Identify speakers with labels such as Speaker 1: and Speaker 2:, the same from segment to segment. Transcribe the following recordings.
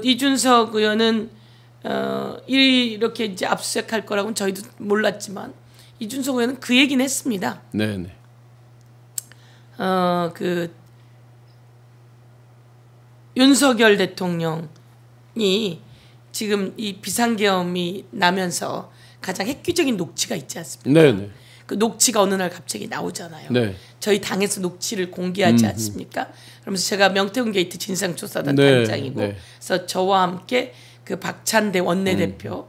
Speaker 1: 이준석 의원은 이렇게 이제 압수수색할 거라고는 저희도 몰랐지만 이준석 의원은 그 얘기는 했습니다.
Speaker 2: 네네.
Speaker 1: 그 윤석열 대통령이 지금 이 비상계엄이 나면서 가장 획기적인 녹취가 있지 않습니까?
Speaker 2: 네네.
Speaker 1: 그 녹취가 어느 날 갑자기 나오잖아요.
Speaker 2: 네.
Speaker 1: 저희 당에서 녹취를 공개하지 않습니까? 그러면서 제가 명태균 게이트 진상조사단
Speaker 2: 네.
Speaker 1: 단장이고,
Speaker 2: 네.
Speaker 1: 그래서 저와 함께 그 박찬대 원내대표가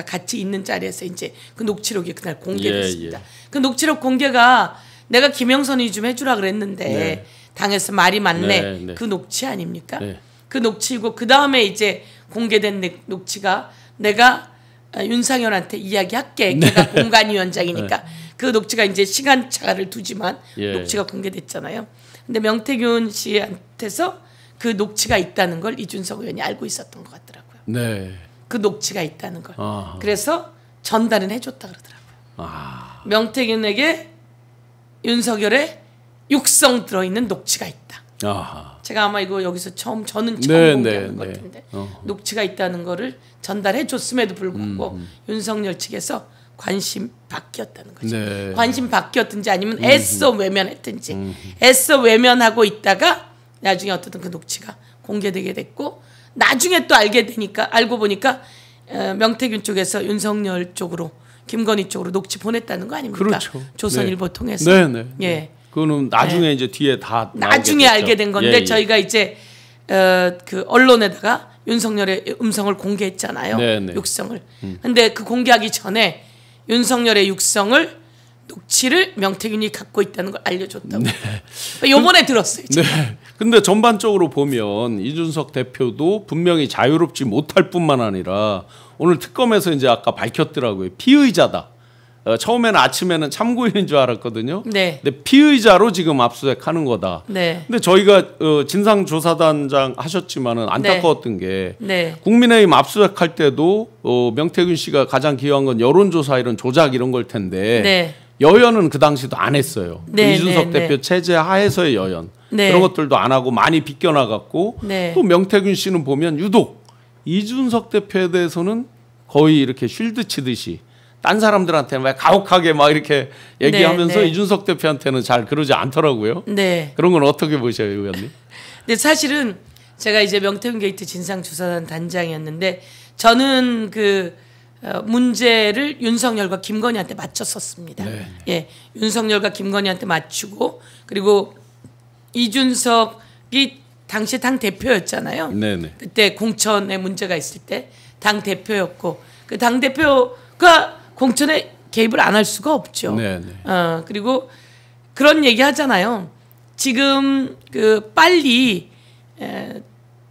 Speaker 1: 같이 있는 자리에서 이제 그 녹취록이 그날 공개됐습니다.
Speaker 2: 예.
Speaker 1: 그 녹취록 공개가 내가 김영선이 좀 해주라 그랬는데
Speaker 2: 네.
Speaker 1: 당에서 말이 많네.
Speaker 2: 네, 네.
Speaker 1: 그 녹취 아닙니까?
Speaker 2: 네.
Speaker 1: 그 녹취고 그 다음에 이제 공개된 녹취가 내가 윤상현한테 이야기할게. 걔가 공관위원장이니까. 그 녹취가 이제 시간차를 두지만
Speaker 2: 예.
Speaker 1: 녹취가 공개됐잖아요. 근데 명태균 씨한테서 그 녹취가 있다는 걸 이준석 의원이 알고 있었던 것 같더라고요.
Speaker 2: 네.
Speaker 1: 그 녹취가 있다는 걸.
Speaker 2: 아하.
Speaker 1: 그래서 전달은 해줬다 그러더라고요.
Speaker 2: 아.
Speaker 1: 명태균에게 윤석열의 육성 들어있는 녹취가 있다.
Speaker 2: 아하.
Speaker 1: 제가 아마 이거 여기서 저는 처음
Speaker 2: 네,
Speaker 1: 공개하는
Speaker 2: 네,
Speaker 1: 것
Speaker 2: 네.
Speaker 1: 같은데
Speaker 2: 어허.
Speaker 1: 녹취가 있다는 거를 전달해 줬음에도 불구하고 윤석열 측에서 관심 바뀌었다는 거죠.
Speaker 2: 네.
Speaker 1: 관심 바뀌었든지 아니면 애써 외면했든지 애써 외면하고 있다가 나중에 어떻든 그 녹취가 공개되게 됐고 나중에 또 알고 보니까 명태균 쪽에서 윤석열 쪽으로 김건희 쪽으로 녹취 보냈다는 거 아닙니까?
Speaker 2: 그렇죠.
Speaker 1: 조선일보
Speaker 2: 네.
Speaker 1: 통해서.
Speaker 2: 네네.
Speaker 1: 예.
Speaker 2: 그거는 나중에 이제 뒤에 다
Speaker 1: 나중에
Speaker 2: 나오게 됐죠.
Speaker 1: 알게 된 건데
Speaker 2: 예, 예.
Speaker 1: 저희가 이제 그 언론에다가 윤석열의 음성을 공개했잖아요.
Speaker 2: 네네.
Speaker 1: 육성을. 근데 그 공개하기 전에 윤석열의 육성을 녹취를 명태균이 갖고 있다는 걸 알려줬다고.
Speaker 2: 네.
Speaker 1: 요번에 들었어요. 제가.
Speaker 2: 네. 근데 전반적으로 보면 이준석 대표도 분명히 자유롭지 못할 뿐만 아니라 오늘 특검에서 이제 아까 밝혔더라고요. 피의자다. 처음에는 아침에는 참고인인 줄 알았거든요.
Speaker 1: 네.
Speaker 2: 근데 피의자로 지금 압수수색하는 거다.
Speaker 1: 네.
Speaker 2: 근데 저희가 진상조사단장 하셨지만은 안타까웠던 게
Speaker 1: 네.
Speaker 2: 국민의힘 압수수색할 때도 명태균 씨가 가장 기여한 건 여론조사 이런 조작 이런 걸 텐데
Speaker 1: 네.
Speaker 2: 여연은 그 당시도 안 했어요.
Speaker 1: 네,
Speaker 2: 이준석
Speaker 1: 네,
Speaker 2: 대표
Speaker 1: 네.
Speaker 2: 체제 하에서의 여연
Speaker 1: 네.
Speaker 2: 그런 것들도 안 하고 많이 비껴나갔고
Speaker 1: 네.
Speaker 2: 또 명태균 씨는 보면 유독 이준석 대표에 대해서는 거의 이렇게 쉴드 치듯이 딴 사람들한테는 왜 가혹하게 막 이렇게 얘기하면서
Speaker 1: 네, 네.
Speaker 2: 이준석 대표한테는 잘 그러지 않더라고요.
Speaker 1: 네.
Speaker 2: 그런 건 어떻게 보셔요, 의원님?
Speaker 1: 근데 사실은 제가 이제 명태균 게이트 진상조사단 단장이었는데 저는 그 문제를 윤석열과 김건희한테 맞췄었습니다.
Speaker 2: 네.
Speaker 1: 예, 윤석열과 김건희한테 맞추고 그리고 이준석이 당시 당 대표였잖아요.
Speaker 2: 네네.
Speaker 1: 그때 공천에 문제가 있을 때 당 대표였고 그 당 대표가 공천에 개입을 안 할 수가 없죠.
Speaker 2: 네네.
Speaker 1: 그리고 그런 얘기 하잖아요. 지금 그 빨리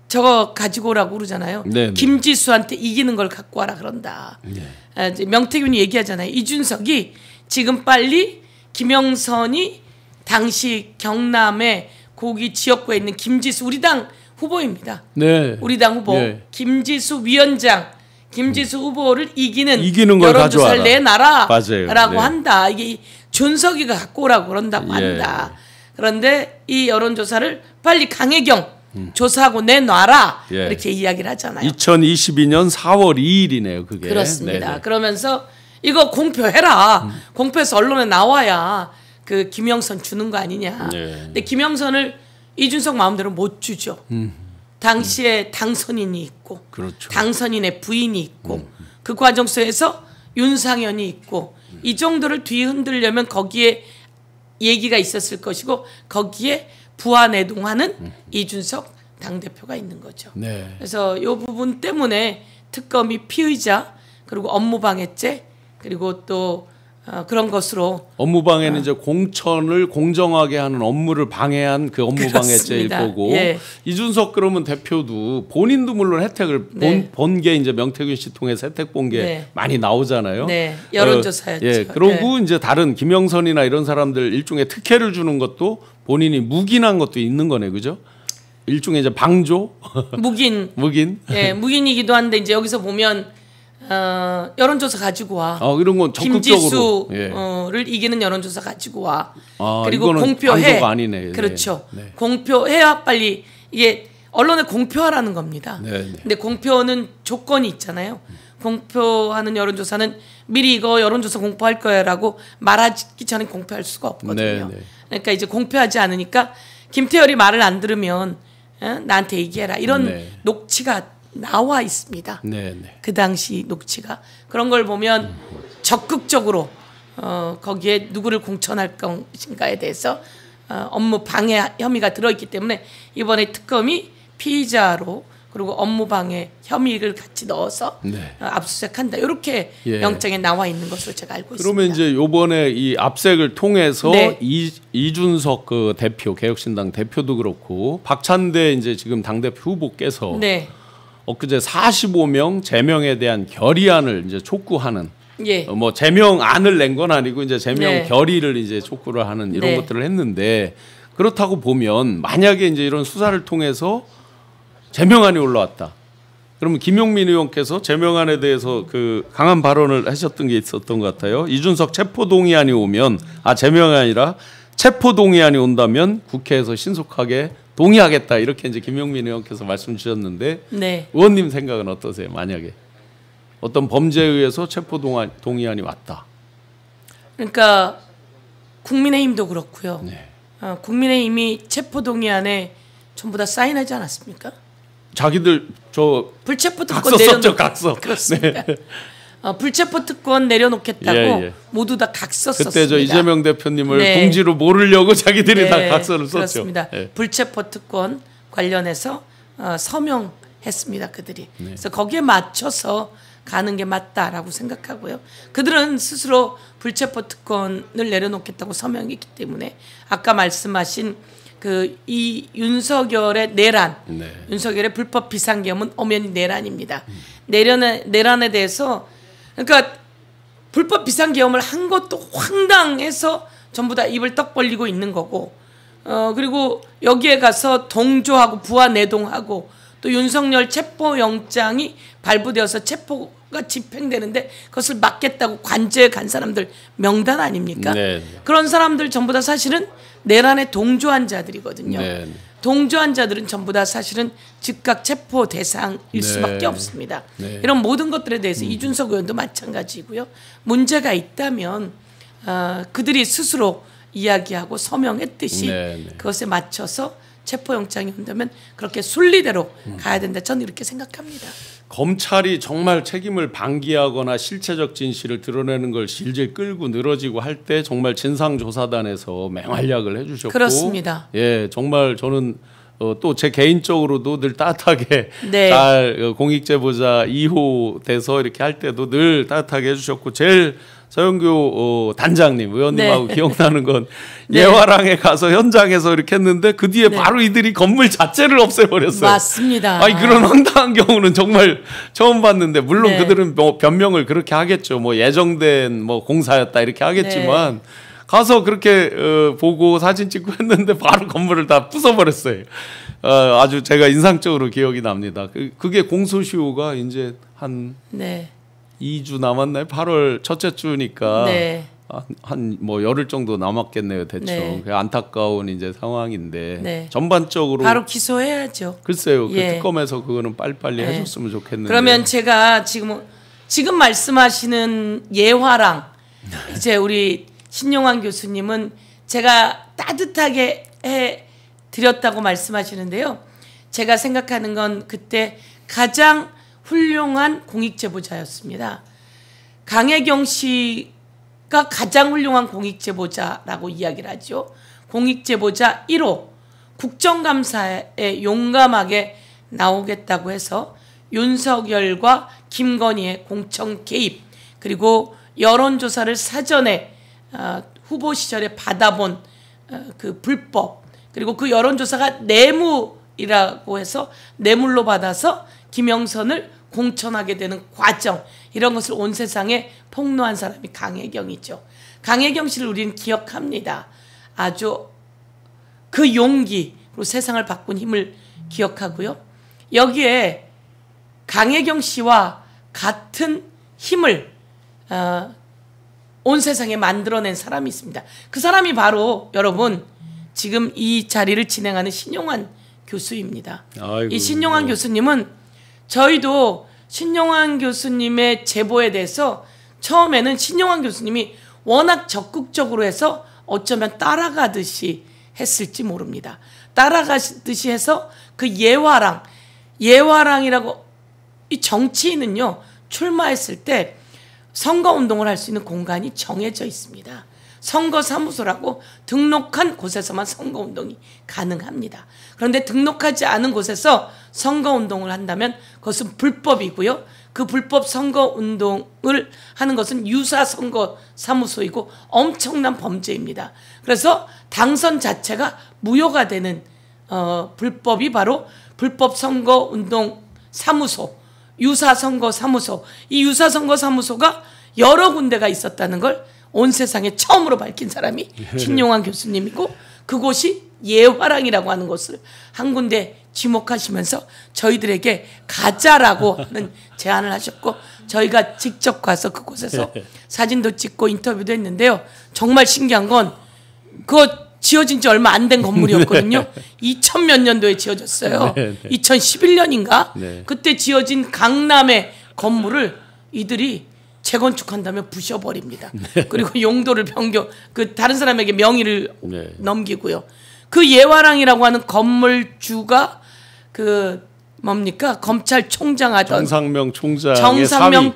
Speaker 1: 저거 가지고 오라고 그러잖아요.
Speaker 2: 네네.
Speaker 1: 김지수한테 이기는 걸 갖고 와라 그런다.
Speaker 2: 네.
Speaker 1: 이제 명태균이 얘기하잖아요. 이준석이 지금 빨리 김영선이 당시 경남에 거기 지역구에 있는 김지수 우리 당 후보입니다.
Speaker 2: 네.
Speaker 1: 우리 당 후보
Speaker 2: 네.
Speaker 1: 김지수 위원장 김지수 후보를 이기는
Speaker 2: 걸
Speaker 1: 여론조사를
Speaker 2: 가져와라.
Speaker 1: 내놔라
Speaker 2: 맞아요.
Speaker 1: 라고
Speaker 2: 네.
Speaker 1: 한다. 이게 준석이가 갖고 오라고 그런다고
Speaker 2: 예.
Speaker 1: 한다. 그런데 이 여론조사를 빨리 강혜경 조사하고 내놔라
Speaker 2: 예.
Speaker 1: 이렇게 이야기를 하잖아요.
Speaker 2: 2022년 4월 2일이네요, 그게.
Speaker 1: 그렇습니다.
Speaker 2: 네네.
Speaker 1: 그러면서 이거 공표해라. 공표해서 언론에 나와야 그 김영선 주는 거 아니냐.
Speaker 2: 네.
Speaker 1: 근데 김영선을 이준석 마음대로 못 주죠. 당시에 당선인이 있고
Speaker 2: 그렇죠.
Speaker 1: 당선인의 부인이 있고 그 과정 속에서 윤상현이 있고 이 정도를 뒤흔들려면 거기에 얘기가 있었을 것이고 거기에 부안해동하는 이준석 당대표가 있는 거죠.
Speaker 2: 네.
Speaker 1: 그래서 이 부분 때문에 특검이 피의자 그리고 업무방해죄 그리고 또 그런 것으로
Speaker 2: 업무방해는 이제 공천을 공정하게 하는 업무를 방해한 그 업무방해죄일
Speaker 1: 그렇습니다.
Speaker 2: 거고
Speaker 1: 예.
Speaker 2: 이준석 그러면 대표도 본인도 물론 혜택을
Speaker 1: 네.
Speaker 2: 본 게 이제 명태균 씨 통해서 혜택 본 게
Speaker 1: 네.
Speaker 2: 많이 나오잖아요.
Speaker 1: 네. 여론조사였죠.
Speaker 2: 예. 그러고 이제 다른 김영선이나 이런 사람들 일종의 특혜를 주는 것도 본인이 묵인한 것도 있는 거네, 그죠? 일종의 이제 방조,
Speaker 1: 묵인,
Speaker 2: 묵인.
Speaker 1: 예, 묵인이기도 한데 이제 여기서 보면 여론조사 가지고 와.
Speaker 2: 이런 건 적극적으로.
Speaker 1: 김지수를 이기는 여론조사 가지고 와.
Speaker 2: 아,
Speaker 1: 그리고
Speaker 2: 이거는
Speaker 1: 공표해.
Speaker 2: 방조가 아니네.
Speaker 1: 그렇죠.
Speaker 2: 네.
Speaker 1: 공표해야 빨리 이게 언론에 공표하라는 겁니다.
Speaker 2: 네.
Speaker 1: 근데 공표는 조건이 있잖아요. 공표하는 여론조사는 미리 이거 여론조사 공표할 거야라고 말하기 전에 공표할 수가 없거든요. 그러니까 이제 공표하지 않으니까 김태열이 말을 안 들으면 나한테 얘기해라 이런 녹취가 나와 있습니다. 그 당시 녹취가 그런 걸 보면 적극적으로 거기에 누구를 공천할 것인가에 대해서 업무 방해 혐의가 들어있기 때문에 이번에 특검이 피의자로 그리고 업무 방해 혐의를 같이 넣어서 압수수색한다. 이렇게 영장에 나와 있는 것으로 제가 알고 있습니다.
Speaker 2: 그러면 이제 이번에 이 압색을 통해서 이준석 그 대표 개혁신당 대표도 그렇고 박찬대 이제 지금 당대표 후보께서 엊그제 45명 제명에 대한 결의안을 이제 촉구하는 뭐 제명안을 낸 건 아니고 이제 제명 결의를 이제 촉구를 하는 이런 것들을 했는데 그렇다고 보면 만약에 이제 이런 수사를 통해서 제명안이 올라왔다. 그러면 김용민 의원께서 제명안에 대해서 그 강한 발언을 하셨던 게 있었던 것 같아요. 이준석 체포동의안이 오면 제명이 아니라 체포동의안이 온다면 국회에서 신속하게 동의하겠다. 이렇게 이제 김용민 의원께서 말씀 주셨는데 의원님 생각은 어떠세요? 만약에 어떤 범죄에 의해서 체포동의안이 왔다.
Speaker 1: 그러니까 국민의힘도 그렇고요. 국민의힘이 체포동의안에 전부 다 사인하지 않았습니까?
Speaker 2: 자기들 저
Speaker 1: 불체포 특권
Speaker 2: 각서 썼죠, 각서.
Speaker 1: 그렇습니다. 불체포 특권 내려놓겠다고 모두 다 각서 썼습니다.
Speaker 2: 그때 저 이재명 대표님을 공지로 모르려고 자기들이 다 각서를 썼죠.
Speaker 1: 그렇습니다. 불체포 특권 관련해서 서명했습니다. 그들이. 그래서 거기에 맞춰서 가는 게 맞다라고 생각하고요. 그들은 스스로 불체포 특권을 내려놓겠다고 서명했기 때문에 아까 말씀하신 이 윤석열의 내란, 윤석열의 불법 비상계엄은 엄연히 내란입니다. 내란에 대해서 그러니까 불법 비상계엄을 한 것도 황당해서 전부 다 입을 떡 벌리고 있는 거고, 그리고 여기에 가서 동조하고 부하 내동하고 또 윤석열 체포영장이 발부되어서 체포가 집행되는데 그것을 막겠다고 관저에 간 사람들 명단 아닙니까? 그런 사람들 전부 다 사실은 내란에 동조한 자들이거든요. 동조한 자들은 전부 다 사실은 즉각 체포 대상일 수밖에 없습니다. 이런 모든 것들에 대해서 이준석 의원도 마찬가지고요. 문제가 있다면 그들이 스스로 이야기하고 서명했듯이 그것에 맞춰서 체포영장이 온다면 그렇게 순리대로 가야 된다. 저는 이렇게 생각합니다.
Speaker 2: 검찰이 정말 책임을 방기하거나 실체적 진실을 드러내는 걸 질질 끌고 늘어지고 할 때 정말 진상조사단에서 맹활약을 해주셨고,
Speaker 1: 그렇습니다.
Speaker 2: 정말 저는 또 제 개인적으로도 늘 따뜻하게 잘 공익제보자 2호 돼서 이렇게 할 때도 늘 따뜻하게 해주셨고, 제일 서영교 단장님 의원님하고 기억나는 건 예화랑에 가서 현장에서 이렇게 했는데 그 뒤에 바로 이들이 건물 자체를 없애버렸어요.
Speaker 1: 맞습니다.
Speaker 2: 그런 황당한 경우는 정말 처음 봤는데, 물론 그들은 뭐 변명을 그렇게 하겠죠. 뭐 예정된 뭐 공사였다 이렇게 하겠지만 가서 그렇게 보고 사진 찍고 했는데 바로 건물을 다 부숴버렸어요. 아주 제가 인상적으로 기억이 납니다. 그게 공소시효가 이제 한 2주 남았나요? 8월 첫째 주니까 한 뭐 열흘 정도 남았겠네요, 대충. 안타까운 이제 상황인데 전반적으로
Speaker 1: 바로 기소해야죠.
Speaker 2: 글쎄요, 그 특검에서 그거는 빨리빨리 해줬으면 좋겠는데.
Speaker 1: 그러면 제가 지금 말씀하시는 예화랑 이제 우리 신용환 교수님은 제가 따뜻하게 해 드렸다고 말씀하시는데요. 제가 생각하는 건 그때 가장 훌륭한 공익제보자였습니다. 강혜경 씨가 가장 훌륭한 공익제보자라고 이야기를 하죠. 공익제보자 1호, 국정감사에 용감하게 나오겠다고 해서 윤석열과 김건희의 공천 개입, 그리고 여론조사를 사전에 후보 시절에 받아본 그 불법, 그리고 그 여론조사가 뇌물이라고 해서 뇌물로 받아서 김영선을 공천하게 되는 과정, 이런 것을 온 세상에 폭로한 사람이 강혜경이죠. 강혜경 씨를 우리는 기억합니다. 아주 그 용기, 그리고 세상을 바꾼 힘을 기억하고요. 여기에 강혜경 씨와 같은 힘을 온 세상에 만들어낸 사람이 있습니다. 그 사람이 바로 여러분 지금 이 자리를 진행하는 신용환 교수입니다.
Speaker 2: 아이고.
Speaker 1: 이 신용환 교수님은 저희도 신용환 교수님의 제보에 대해서 처음에는 신용환 교수님이 워낙 적극적으로 해서 어쩌면 따라가듯이 했을지 모릅니다. 따라가듯이 해서 그 예화랑이라고 이 정치인은요 출마했을 때 선거운동을 할 수 있는 공간이 정해져 있습니다. 선거사무소라고 등록한 곳에서만 선거운동이 가능합니다. 그런데 등록하지 않은 곳에서 선거운동을 한다면 그것은 불법이고요. 그 불법 선거운동을 하는 것은 유사선거사무소이고 엄청난 범죄입니다. 그래서 당선 자체가 무효가 되는 불법이 바로 불법선거운동사무소, 유사선거사무소. 이 유사선거사무소가 여러 군데가 있었다는 걸 온 세상에 처음으로 밝힌 사람이 신용환 교수님이고 그곳이 예화랑이라고 하는 곳을 한 군데 지목하시면서 저희들에게 가자라고 하는 제안을 하셨고 저희가 직접 가서 그곳에서 사진도 찍고 인터뷰도 했는데요. 정말 신기한 건 그거 지어진 지 얼마 안 된 건물이었거든요. 2000몇 년도에 지어졌어요. 2011년인가? 그때 지어진 강남의 건물을 이들이 재건축한다면 부셔버립니다. 그리고 용도를 변경, 그 다른 사람에게 명의를 넘기고요. 그 예화랑이라고 하는 건물주가 그 뭡니까? 검찰총장 하던
Speaker 2: 정상명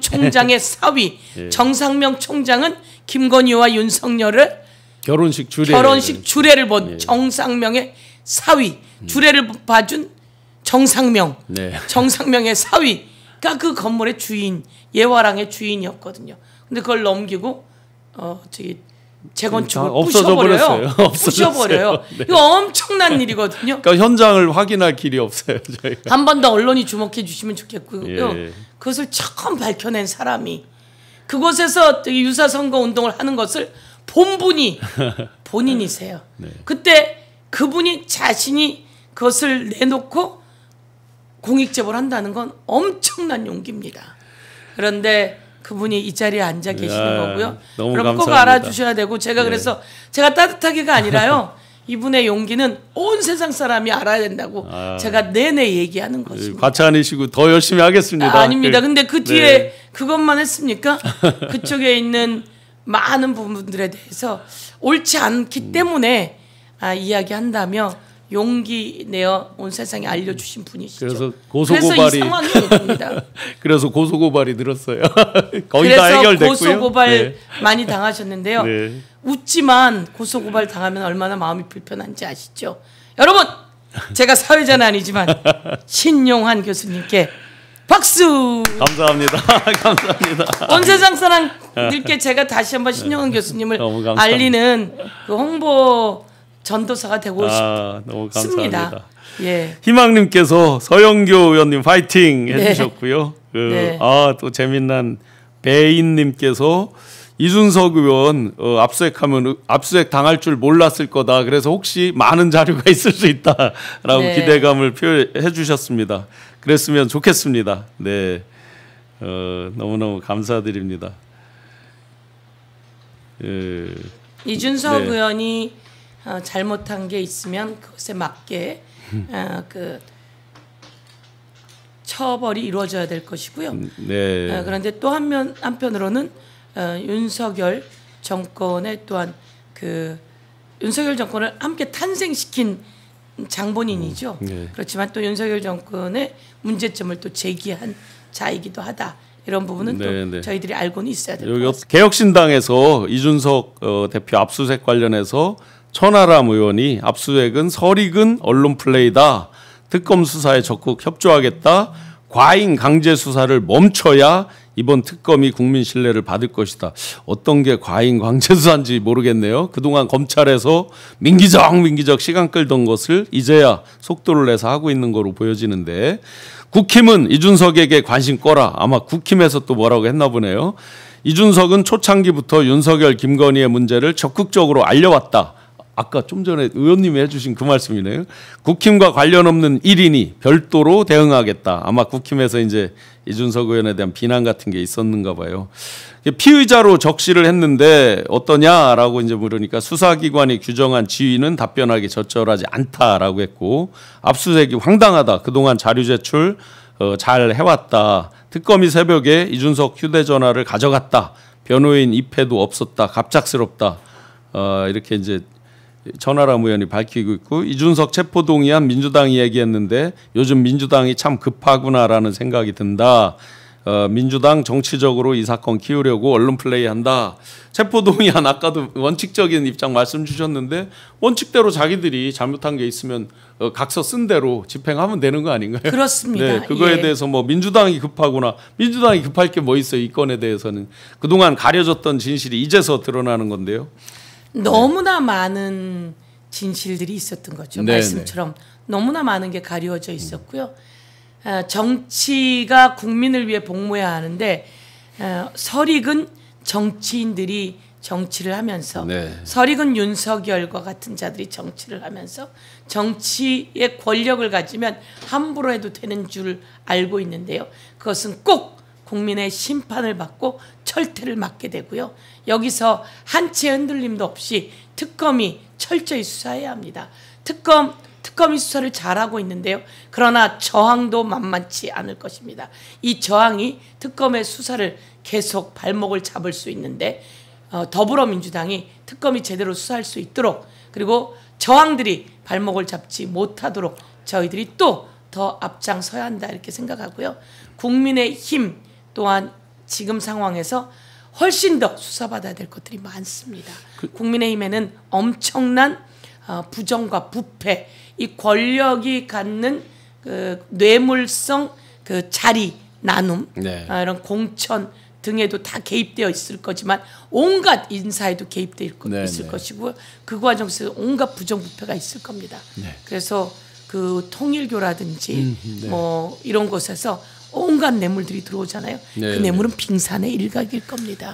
Speaker 1: 총장의 사위. 정상명 총장은 김건희와 윤석열을 결혼식 주례를 본 정상명의 사위. 주례를 봐준 정상명. 정상명의 사위가 그 건물의 주인, 예화랑의 주인이었거든요. 근데 그걸 넘기고 재건축을 부셔버려요. 이거 엄청난 일이거든요.
Speaker 2: 그러니까 현장을 확인할 길이 없어요. 저희가.
Speaker 1: 한 번 더 언론이 주목해 주시면 좋겠고요. 그것을 처음 밝혀낸 사람이 그곳에서 유사선거 운동을 하는 것을 본 분이 본인이세요. 그때 그분이 자신이 그것을 내놓고 공익제보를 한다는 건 엄청난 용기입니다. 그런데 그분이 이 자리에 앉아 계시는 거고요. 여러분 꼭 알아주셔야 되고 제가 그래서 제가 따뜻하게가 아니라요. 이분의 용기는 온 세상 사람이 알아야 된다고 제가 내내 얘기하는 것입니다.
Speaker 2: 과찬이시고 더 열심히 하겠습니다.
Speaker 1: 아닙니다. 근데 그 뒤에 그것만 했습니까? 그쪽에 있는 많은 부분들에 대해서 옳지 않기 때문에 이야기한다며 용기 내어 온 세상에 알려주신 분이시죠.
Speaker 2: 그래서 고소고발이
Speaker 1: 이 상황이 됩니다.
Speaker 2: 그래서 고소고발이 늘었어요. 거의 다 해결됐고요.
Speaker 1: 그래서 고소고발 많이 당하셨는데요. 웃지만 고소고발 당하면 얼마나 마음이 불편한지 아시죠? 여러분, 제가 사회자는 아니지만 신용환 교수님께 박수.
Speaker 2: 감사합니다. 감사합니다.
Speaker 1: 온 세상 사람들께 제가 다시 한번 신용환 교수님을 알리는 그 홍보 전도사가 되고
Speaker 2: 너무
Speaker 1: 싶습니다.
Speaker 2: 감사합니다.
Speaker 1: 예.
Speaker 2: 희망님께서 서영교 의원님 파이팅 해주셨고요. 또 재미난 배인님께서 이준석 의원 압수수색하면 압수수색 당할 줄 몰랐을 거다. 그래서 혹시 많은 자료가 있을 수 있다라고 기대감을 표현해 주셨습니다. 그랬으면 좋겠습니다. 너무너무 감사드립니다.
Speaker 1: 이준석 의원이 잘못한 게 있으면 그것에 맞게 그 처벌이 이루어져야 될 것이고요. 그런데 또 한편으로는 윤석열 정권의 또한 그 윤석열 정권을 함께 탄생시킨 장본인이죠. 그렇지만 또 윤석열 정권의 문제점을 또 제기한 자이기도 하다. 이런 부분은 또 저희들이 알고는 있어야 될 것 같습니다.
Speaker 2: 개혁신당에서 이준석 대표 압수수색 관련해서 천하람 의원이 압수수색은 설익은 언론 플레이다. 특검 수사에 적극 협조하겠다. 과잉 강제 수사를 멈춰야 이번 특검이 국민 신뢰를 받을 것이다. 어떤 게 과잉 강제 수사인지 모르겠네요. 그동안 검찰에서 민기적 시간 끌던 것을 이제야 속도를 내서 하고 있는 거로 보여지는데 국힘은 이준석에게 관심 꺼라. 아마 국힘에서 또 뭐라고 했나 보네요. 이준석은 초창기부터 윤석열, 김건희의 문제를 적극적으로 알려왔다. 아까 좀 전에 의원님이 해주신 그 말씀이네요. 국힘과 관련 없는 1인이 별도로 대응하겠다. 아마 국힘에서 이제 이준석 의원에 대한 비난 같은 게 있었는가 봐요. 피의자로 적시를 했는데 어떠냐라고 이제 물으니까 수사기관이 규정한 지위는 답변하기 적절하지 않다라고 했고, 압수수색이 황당하다. 그동안 자료 제출 잘 해왔다. 특검이 새벽에 이준석 휴대전화를 가져갔다. 변호인 입회도 없었다. 갑작스럽다. 이렇게 이제 전하람 의원이 밝히고 있고, 이준석 체포 동의안 민주당이 얘기했는데 요즘 민주당이 참 급하구나라는 생각이 든다. 민주당 정치적으로 이 사건 키우려고 언론 플레이한다. 체포 동의안 아까도 원칙적인 입장 말씀 주셨는데 원칙대로 자기들이 잘못한 게 있으면 각서 쓴 대로 집행하면 되는 거 아닌가요?
Speaker 1: 그렇습니다.
Speaker 2: 네, 그거에 대해서 뭐 민주당이 급하구나. 민주당이 급할 게 뭐 있어요? 이 건에 대해서는 그동안 가려졌던 진실이 이제서 드러나는 건데요.
Speaker 1: 너무나 많은 진실들이 있었던 거죠.
Speaker 2: 네네.
Speaker 1: 말씀처럼 너무나 많은 게 가려져 있었고요. 정치가 국민을 위해 복무해야 하는데 설익은 정치인들이 정치를 하면서
Speaker 2: 네.
Speaker 1: 설익은 윤석열과 같은 자들이 정치를 하면서 정치의 권력을 가지면 함부로 해도 되는 줄 알고 있는데요. 그것은 꼭 국민의 심판을 받고 철퇴를 맞게 되고요. 여기서 한 채 흔들림도 없이 특검이 철저히 수사해야 합니다. 특검이 수사를 잘하고 있는데요. 그러나 저항도 만만치 않을 것입니다. 이 저항이 특검의 수사를 계속 발목을 잡을 수 있는데 더불어민주당이 특검이 제대로 수사할 수 있도록, 그리고 저항들이 발목을 잡지 못하도록 저희들이 또 더 앞장서야 한다 이렇게 생각하고요. 국민의힘 또한 지금 상황에서 훨씬 더 수사받아야 될 것들이 많습니다. 국민의힘에는 엄청난 부정과 부패, 이 권력이 갖는 그 뇌물성 그 자리 나눔,
Speaker 2: 네.
Speaker 1: 이런 공천 등에도 다 개입되어 있을 거지만 온갖 인사에도 개입되어 있을 것이고요. 그 과정에서 온갖 부정부패가 있을 겁니다.
Speaker 2: 네.
Speaker 1: 그래서 그 통일교라든지 뭐 이런 곳에서 온갖 뇌물들이 들어오잖아요. 그 뇌물은 빙산의 일각일 겁니다.